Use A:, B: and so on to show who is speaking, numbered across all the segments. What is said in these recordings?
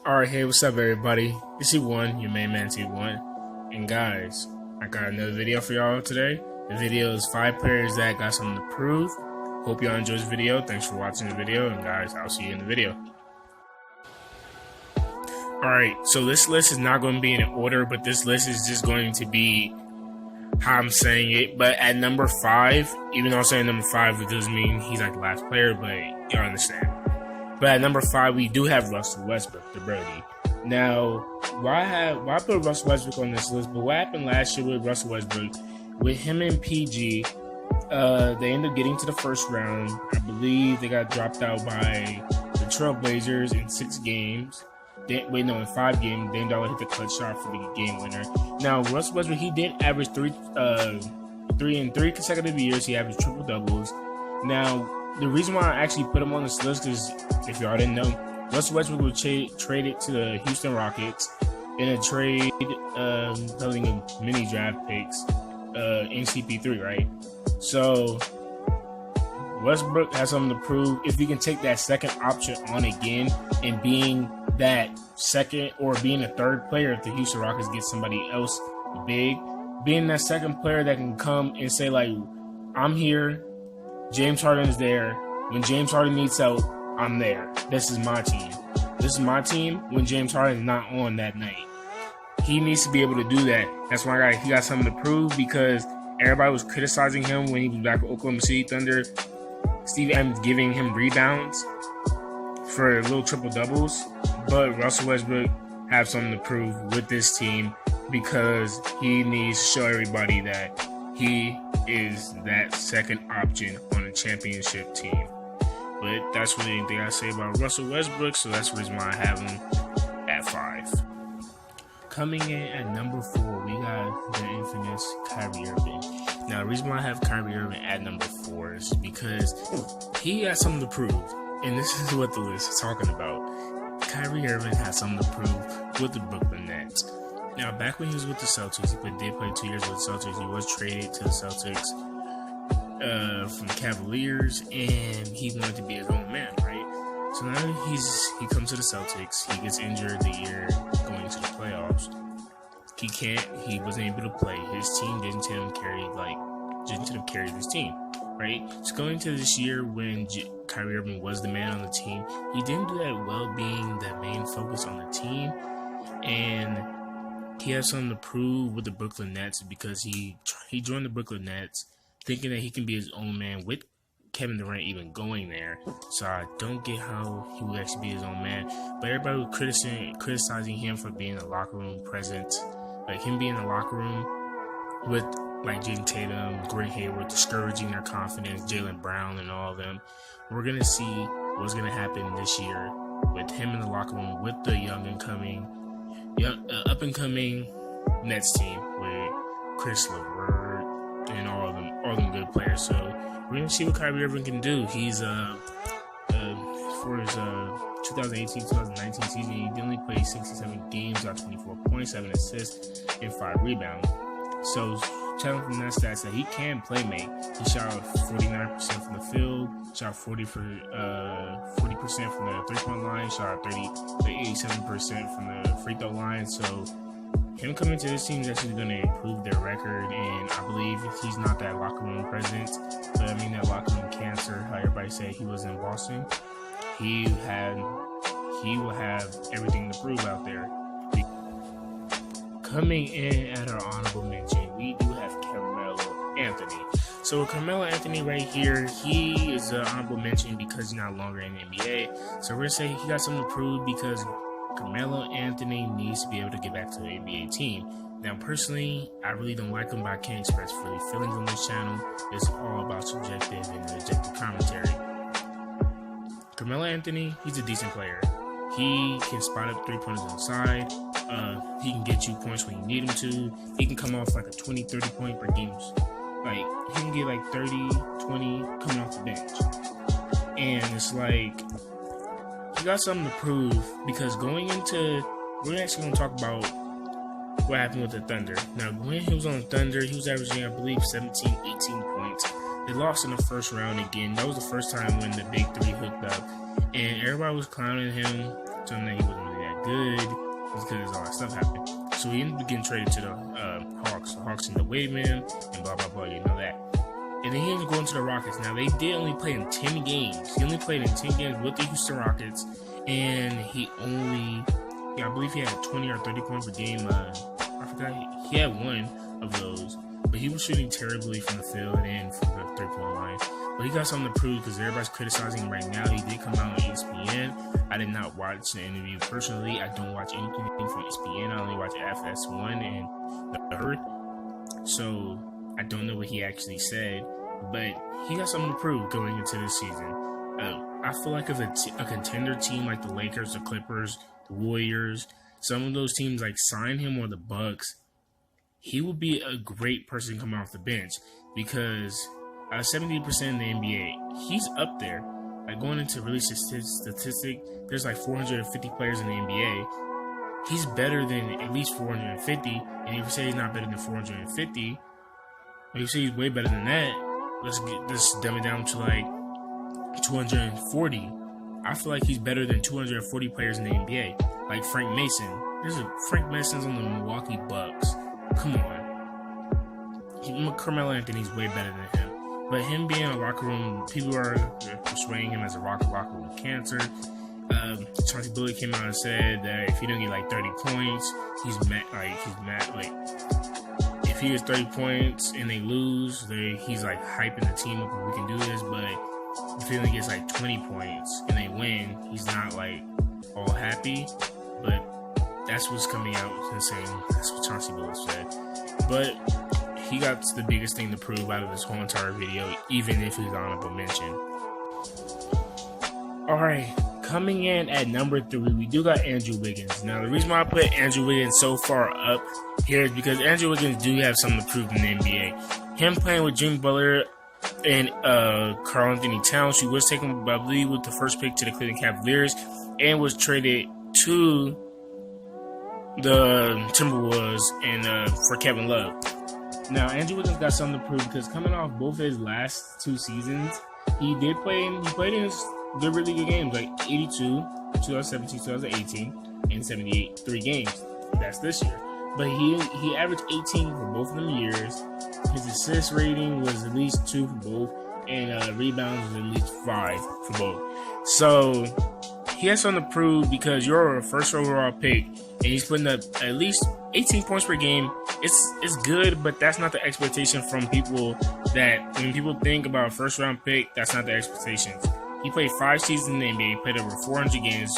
A: Alright, hey, what's up, everybody? It's C1, your main man C1. And guys, I got another video for y'all today. The video is 5 players that got something to prove. Hope y'all enjoyed this video. Thanks for watching the video, and guys, I'll see you in the video. Alright, so this list is not going to be in order, but this list is just going to be how I'm saying it. But at number 5, even though I'm saying number 5, it doesn't mean he's like the last player, but y'all understand. But at number 5, we do have Russell Westbrook, the Birdie. Now, why put Russell Westbrook on this list? But what happened last year with Russell Westbrook, with him and PG, they ended up getting to the first round. I believe they got dropped out by the Trailblazers in 6 games. In 5 games. Dame Dollar hit the clutch shot for the game winner. Now, Russell Westbrook, he did average 3 in 3 consecutive years. He averaged triple doubles. Now, the reason why I actually put him on this list is, if y'all didn't know, Russell Westbrook was traded to the Houston Rockets in a trade holding a mini draft picks in CP3, right? So Westbrook has something to prove. If he can take that second option on again and being that second or being a third player if the Houston Rockets get somebody else big, being that second player that can come and say, like, I'm here, James Harden is there. When James Harden needs help, I'm there. This is my team. This is my team when James Harden is not on that night. He needs to be able to do that. That's why he got something to prove, because everybody was criticizing him when he was back with Oklahoma City Thunder. Steve Adams giving him rebounds for little triple doubles. But Russell Westbrook have something to prove with this team, because he needs to show everybody that he is that second option on a championship team. But that's really anything I say about Russell Westbrook, so that's the reason why I have him at 5. Coming in at number 4, we got the infamous Kyrie Irving. Now, the reason why I have Kyrie Irving at number 4 is because he has something to prove, and this is what the list is talking about. Kyrie Irving has something to prove with the Brooklyn Nets. Now, back when he was with the Celtics, he did play 2 years with the Celtics. He was traded to the Celtics from the Cavaliers, and he wanted to be his own man, right? So now he comes to the Celtics. He gets injured the year going to the playoffs. He wasn't able to play. His team didn't carry his team, right? So going to this year when Kyrie Irving was the man on the team, he didn't do that well being the main focus on the team, and he has something to prove with the Brooklyn Nets, because he joined the Brooklyn Nets thinking that he can be his own man with Kevin Durant even going there. So I don't get how he would actually be his own man. But everybody was criticizing him for being a locker room presence, like him being in the locker room with like Jason Tatum, Gordon Hayward, discouraging their confidence, Jaylen Brown, and all of them. We're gonna see what's gonna happen this year with him in the locker room with the up and coming Nets team with Chris LeVert and all of them good players. So we're gonna see what Kyrie Irving can do. He's for his 2018-2019 season, he only played 67 games, got 24 points, 7 assists, and 5 rebounds. So telling from that stats that he can play make. He shot 49% from the field, shot 40% from the 3-point line, shot 87% from the free throw line. So him coming to this team is actually going to improve their record, and I believe he's not that locker room presence, but I mean that locker room cancer, how everybody said he was in Boston. He will have everything to prove out there. Coming in at our honorable mention, we do have Carmelo Anthony. So with Carmelo Anthony right here, he is an honorable mention because he's not longer in the NBA. So we're going to say he got something to prove, because Carmelo Anthony needs to be able to get back to the NBA team. Now, personally, I really don't like him, but I can't express really feelings on this channel. It's all about subjective and objective commentary. Carmelo Anthony, he's a decent player. He can spot up 3-pointers on the side. He can get you points when you need him to. He can come off like a 20-30 point per game. Like, he can get like 30, 20 coming off the bench. And it's like, he got something to prove, because we're actually going to talk about what happened with the Thunder. Now, when he was on the Thunder, he was averaging, I believe, 17, 18 points. They lost in the first round again. That was the first time when the big three hooked up. And everybody was clowning him, telling him that he wasn't really that good because all that stuff happened. So he ended up getting traded to the Hawks. The Hawks ended up waiving him and blah, blah, blah. You know that. And then he ended up going to the Rockets. Now, they did only play in 10 games. He only played in 10 games with the Houston Rockets. And he only, I believe he had 20 or 30 points per game. I forgot. He had one of those. But he was shooting terribly from the field and from the three-point line. But he got something to prove because everybody's criticizing him right now. He did come out on ESPN. I did not watch the interview personally. I don't watch anything from ESPN. I only watch FS1 and The Earth. So I don't know what he actually said. But he got something to prove going into this season. I feel like if a contender team like the Lakers, the Clippers, the Warriors, some of those teams like sign him or the Bucks, he would be a great person coming off the bench because 70% in the NBA, he's up there. Like going into really statistic, there's like 450 players in the NBA. He's better than at least 450. And if you say he's not better than 450, or if you say he's way better than that, let's dumb it down to like 240. I feel like he's better than 240 players in the NBA. Like Frank Mason. Frank Mason's on the Milwaukee Bucks. Come on. Carmelo Anthony's way better than him. But him being in a locker room, people are persuading him as a locker room cancer. Chauncey Billups came out and said that if he don't get like 30 points, he's mad. Like, if he gets 30 points and they lose, he's like hyping the team up and we can do this. But if he only gets like 20 points and they win, he's not like all happy. But that's what's coming out and saying. That's what Chauncey Billups said. But he got the biggest thing to prove out of this whole entire video, even if he's honorable mention. Alright, coming in at number 3, we do got Andrew Wiggins. Now, the reason why I put Andrew Wiggins so far up here is because Andrew Wiggins do have something to prove in the NBA. Him playing with Jimmy Butler and Karl Anthony Towns, who was taken, I believe, with the first pick to the Cleveland Cavaliers and was traded to the Timberwolves and for Kevin Love. Now, Andrew Wiggins got something to prove because coming off both of his last 2 seasons, he played in good, really good games, like 82, 2017, 2018, and 78, 3 games. That's this year. But he averaged 18 for both of them years. His assist rating was at least 2 for both, and rebounds was at least 5 for both. So he has something to prove because you're a first overall pick, and he's putting up at least 18 points per game. It's good, but that's not the expectation from people. That when people think about a first round pick, that's not the expectations. He played 5 seasons in the NBA, he played over 400 games,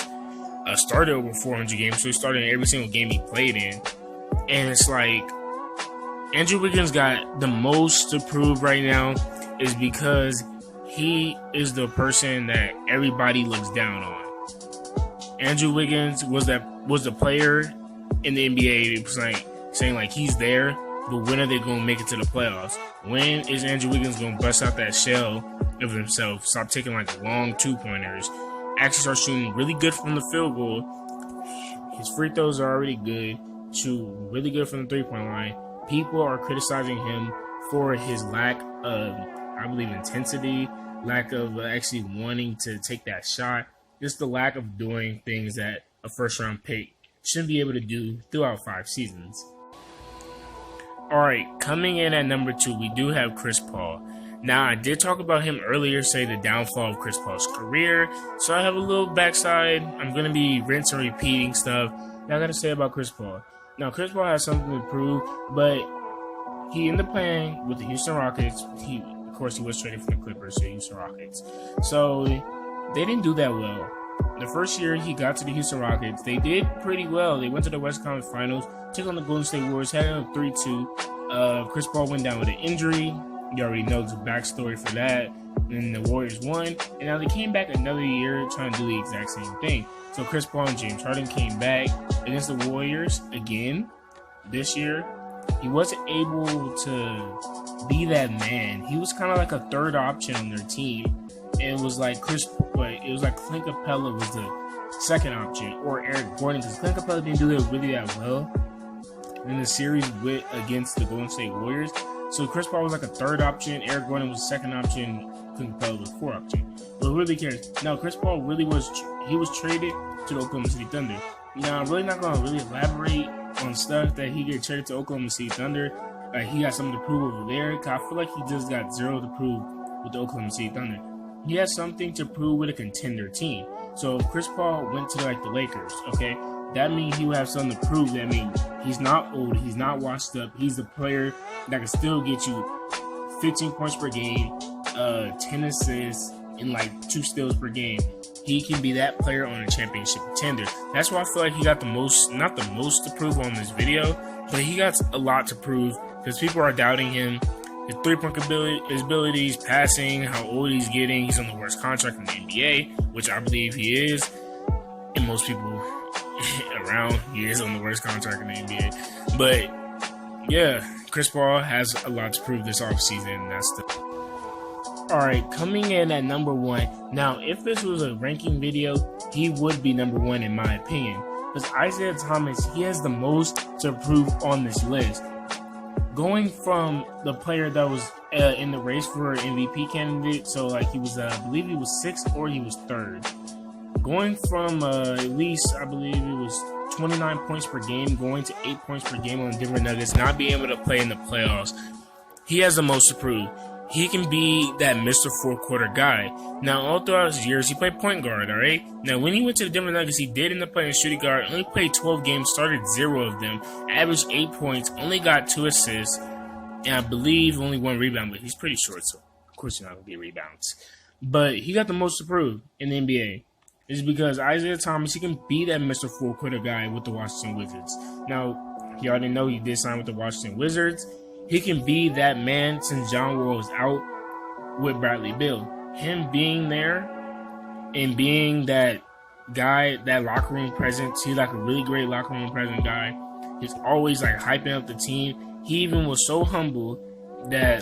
A: started over 400 games, so he started in every single game he played in. And it's like, Andrew Wiggins got the most to prove right now is because he is the person that everybody looks down on. Andrew Wiggins was the player in the NBA that was like saying like he's there, but when are they going to make it to the playoffs? When is Andrew Wiggins going to bust out that shell of himself, stop taking like long 2-pointers, actually start shooting really good from the field goal? His free throws are already good, shoot really good from the 3-point line. People are criticizing him for his lack of, I believe, intensity, lack of actually wanting to take that shot, just the lack of doing things that a first-round pick shouldn't be able to do throughout 5 seasons. Alright, coming in at number 2, we do have Chris Paul. Now, I did talk about him earlier, say the downfall of Chris Paul's career, so I have a little backside. I'm going to be rinsing and repeating stuff that I got to say about Chris Paul. Now, Chris Paul has something to prove, but he ended up playing with the Houston Rockets. Of course, he was traded from the Clippers to the Houston Rockets. So, they didn't do that well. The first year he got to the Houston Rockets, they did pretty well. They went to the West Conference Finals, took on the Golden State Warriors, had a 3-2. Chris Paul went down with an injury. You already know the backstory for that. And the Warriors won, and now they came back another year trying to do the exact same thing. So Chris Paul and James Harden came back against the Warriors again this year. He wasn't able to be that man. He was kind of like a third option on their team. And it was like Clint Capella was the second option, or Eric Gordon, because Clint Capella didn't do it really that well in the series against the Golden State Warriors. So Chris Paul was like a third option, Eric Gordon was the second option, Clint Capella was fourth option. But who really cares? Now, Chris Paul he was traded to the Oklahoma City Thunder. Now, I'm really not going to really elaborate on stuff that he get traded to Oklahoma City Thunder. He got something to prove over there. Cause I feel like he just got zero to prove with the Oklahoma City Thunder. He has something to prove with a contender team. So if Chris Paul went to like the Lakers, okay, that means he would have something to prove. That means he's not old, he's not washed up. He's the player that can still get you 15 points per game, 10 assists, and like 2 steals per game. He can be that player on a championship contender. That's why I feel like he got the most, not the most to prove on this video, but he got a lot to prove because people are doubting him. His three-point ability, his abilities, passing, how old he's getting. He's on the worst contract in the NBA, which I believe he is. And most people around, he is on the worst contract in the NBA. But yeah, Chris Paul has a lot to prove this offseason. That's the. Alright, coming in at number 1. Now, if this was a ranking video, he would be number 1 in my opinion. Because Isaiah Thomas, he has the most to prove on this list. Going from the player that was in the race for MVP candidate, so like he was, I believe he was 6th or he was 3rd. Going from at least, I believe it was 29 points per game, going to 8 points per game on the Denver Nuggets, not being able to play in the playoffs. He has the most to prove. He can be that Mr. Fourth Quarter guy. Now, all throughout his years, he played point guard, alright? Now, when he went to the Denver Nuggets, he did end up playing shooting guard. Only played 12 games, started 0 of them, averaged 8 points, only got 2 assists, and I believe only 1 rebound, but he's pretty short, so of course you're not going to get rebounds. But he got the most to prove in the NBA. It's because Isaiah Thomas, he can be that Mr. Fourth Quarter guy with the Washington Wizards. Now, you already know he did sign with the Washington Wizards. He can be that man since John Wall was out with Bradley Beal. Him being there and being that guy, that locker room presence, he's like a really great locker room present guy. He's always like hyping up the team. He even was so humble that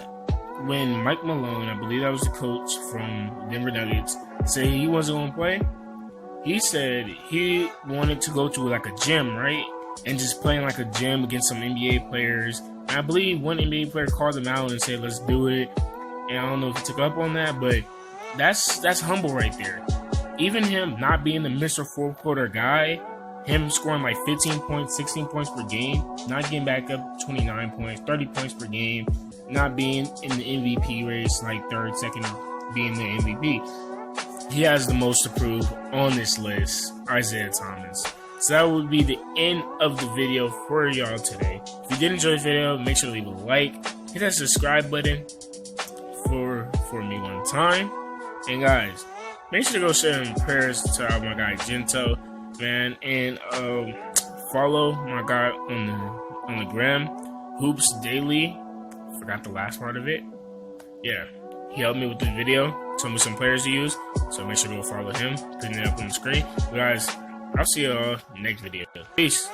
A: when Mike Malone, I believe that was the coach from Denver Nuggets, said he wasn't going to play, he said he wanted to go to like a gym, right? And just playing like a gym against some NBA players. And I believe one NBA player called him out and said, let's do it. And I don't know if he took up on that, but that's humble right there. Even him not being the Mr. Fourth Quarter guy, him scoring like 15 points, 16 points per game, not getting back up 29 points, 30 points per game, not being in the MVP race, like 3rd, 2nd, being the MVP. He has the most to prove on this list, Isaiah Thomas. So that would be the end of the video for y'all today. If you did enjoy the video, make sure to leave a like, hit that subscribe button for me one time. And guys, make sure to go share some prayers to my guy Gento, man, and follow my guy on the gram, Hoops Daily. Forgot the last part of it. Yeah, he helped me with the video, told me some players to use, so make sure to go follow him, putting it up on the screen. But guys, I'll see y'all next video. Peace.